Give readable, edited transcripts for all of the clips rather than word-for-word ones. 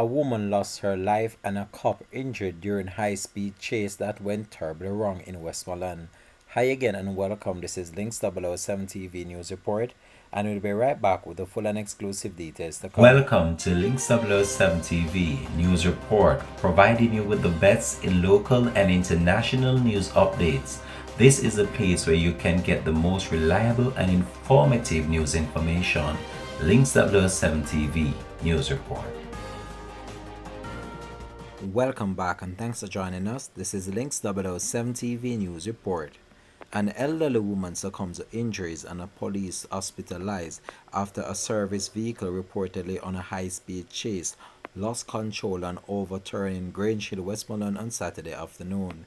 A woman lost her life and a cop injured during high-speed chase that went terribly wrong in Westmoreland. Hi again and welcome. This is Links 007 TV News Report, and we'll be right back with the full and exclusive details to come. Welcome to Links 007 TV News Report, providing you with the best in local and international news updates. This is a place where you can get the most reliable and informative news information. Links 007 TV News Report. Welcome back and thanks for joining us. This is Links 007 TV News Report. An elderly woman succumbs to injuries and a police hospitalized after a service vehicle reportedly on a high-speed chase lost control and overturned Grange Hill, Westmoreland on Saturday afternoon.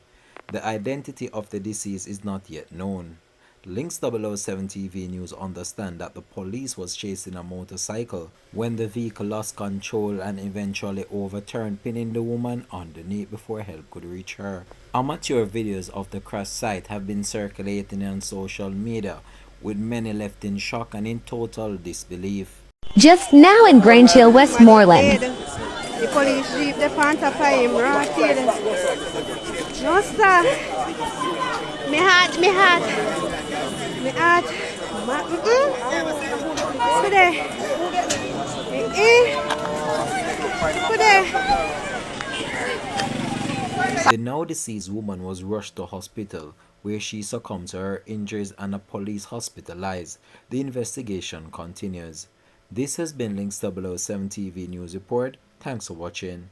The identity of the deceased is not yet known. Links 007 TV News understand that the police was chasing a motorcycle when the vehicle lost control and eventually overturned, pinning the woman underneath before help could reach her. Amateur videos of the crash site have been circulating on social media, with many left in shock and in total disbelief. Just now in Grange Hill, Westmoreland. The police jeep the pants up him, rotted. No sir. Me heart. The now deceased woman was rushed to hospital where she succumbed to her injuries and a police hospitalized. The investigation continues. This has been Links 007 TV News Report. Thanks for watching.